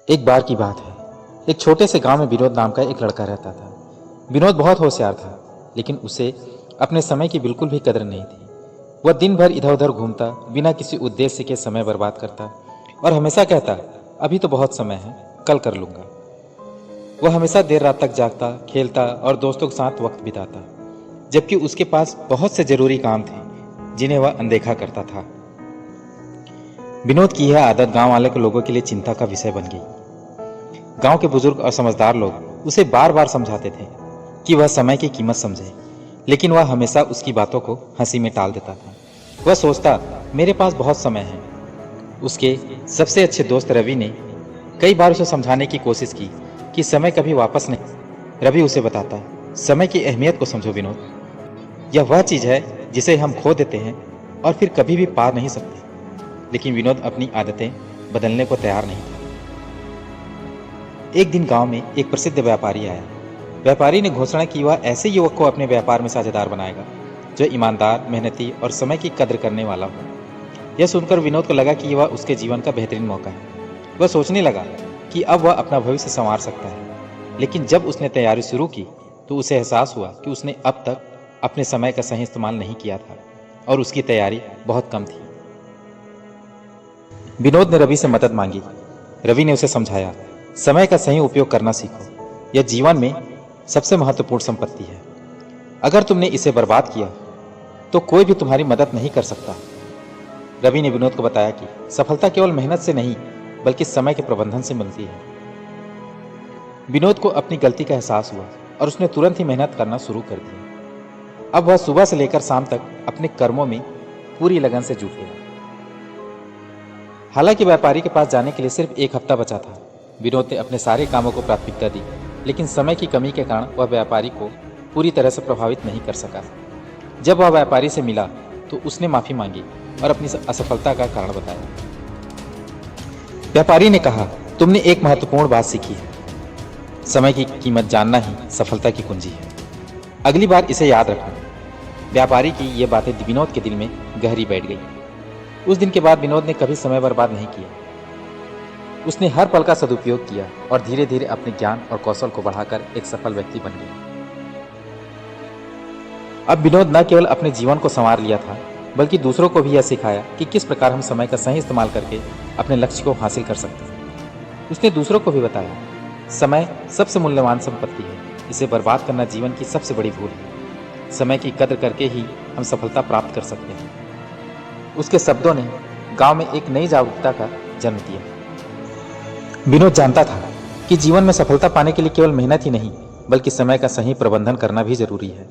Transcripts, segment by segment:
एक बार की बात है। एक छोटे से गांव में विनोद नाम का एक लड़का रहता था। विनोद बहुत होशियार था, लेकिन उसे अपने समय की बिल्कुल भी कदर नहीं थी। वह दिन भर इधर उधर घूमता, बिना किसी उद्देश्य के समय बर्बाद करता और हमेशा कहता, अभी तो बहुत समय है, कल कर लूंगा। वह हमेशा देर रात तक जागता, खेलता और दोस्तों के साथ वक्त बिताता, जबकि उसके पास बहुत से जरूरी काम थे जिन्हें वह अनदेखा करता था। विनोद की यह आदत गांव वाले के लोगों के लिए चिंता का विषय बन गई। गांव के बुजुर्ग और समझदार लोग उसे बार बार समझाते थे कि वह समय की कीमत समझे, लेकिन वह हमेशा उसकी बातों को हंसी में टाल देता था। वह सोचता, मेरे पास बहुत समय है। उसके सबसे अच्छे दोस्त रवि ने कई बार उसे समझाने की कोशिश की कि समय कभी वापस नहीं। रवि उसे बताता, समय की अहमियत को समझो विनोद, यह वह चीज है जिसे हम खो देते हैं और फिर कभी भी पा नहीं सकते। लेकिन विनोद अपनी आदतें बदलने को तैयार नहीं था। एक दिन गांव में एक प्रसिद्ध व्यापारी आया। व्यापारी ने घोषणा की वह ऐसे युवक को अपने व्यापार में साझेदार बनाएगा जो ईमानदार, मेहनती और समय की कद्र करने वाला हो। यह सुनकर विनोद को लगा कि वह उसके जीवन का बेहतरीन मौका है। वह सोचने लगा कि अब वह अपना भविष्य संवार सकता है। लेकिन जब उसने तैयारी शुरू की तो उसे एहसास हुआ कि उसने अब तक अपने समय का सही इस्तेमाल नहीं किया था और उसकी तैयारी बहुत कम थी। विनोद ने रवि से मदद मांगी। रवि ने उसे समझाया, समय का सही उपयोग करना सीखो, यह जीवन में सबसे महत्वपूर्ण संपत्ति है। अगर तुमने इसे बर्बाद किया तो कोई भी तुम्हारी मदद नहीं कर सकता। रवि ने विनोद को बताया कि सफलता केवल मेहनत से नहीं बल्कि समय के प्रबंधन से मिलती है। विनोद को अपनी गलती का एहसास हुआ और उसने तुरंत ही मेहनत करना शुरू कर दिया। अब वह सुबह से लेकर शाम तक अपने कर्मों में पूरी लगन से जुट गया। हालांकि व्यापारी के पास जाने के लिए सिर्फ एक हफ्ता बचा था। विनोद ने अपने सारे कामों को प्राथमिकता दी, लेकिन समय की कमी के कारण वह व्यापारी को पूरी तरह से प्रभावित नहीं कर सका। जब वह व्यापारी से मिला तो उसने माफी मांगी और अपनी असफलता का कारण बताया। व्यापारी ने कहा, तुमने एक महत्वपूर्ण बात सीखी है, समय की कीमत जानना ही सफलता की कुंजी है। अगली बार इसे याद रखना। व्यापारी की ये बातें विनोद के दिल में गहरी बैठ गई। उस दिन के बाद विनोद ने कभी समय बर्बाद नहीं किया। उसने हर पल का सदुपयोग किया और धीरे धीरे अपने ज्ञान और कौशल को बढ़ाकर एक सफल व्यक्ति बन गया। अब विनोद न केवल अपने जीवन को संवार लिया था, बल्कि दूसरों को भी यह सिखाया कि किस प्रकार हम समय का सही इस्तेमाल करके अपने लक्ष्य को हासिल कर सकते हैं। उसने दूसरों को भी बताया, समय सबसे मूल्यवान संपत्ति है, इसे बर्बाद करना जीवन की सबसे बड़ी भूल है। समय की कद्र करके ही हम सफलता प्राप्त कर सकते हैं। उसके शब्दों ने गांव में एक नई जागरूकता का जन्म दिया। विनोद जानता था कि जीवन में सफलता पाने के लिए केवल मेहनत ही नहीं बल्कि समय का सही प्रबंधन करना भी जरूरी है।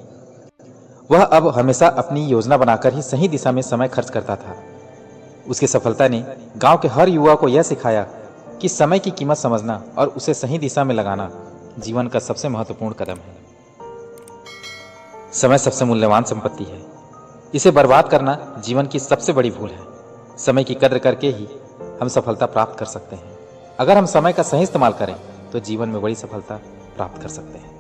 वह अब हमेशा अपनी योजना बनाकर ही सही दिशा में समय खर्च करता था। उसकी सफलता ने गांव के हर युवा को यह सिखाया कि समय की कीमत समझना और उसे सही दिशा में लगाना जीवन का सबसे महत्वपूर्ण कदम है। समय सबसे मूल्यवान संपत्ति है, इसे बर्बाद करना जीवन की सबसे बड़ी भूल है। समय की कद्र करके ही हम सफलता प्राप्त कर सकते हैं। अगर हम समय का सही इस्तेमाल करें तो जीवन में बड़ी सफलता प्राप्त कर सकते हैं।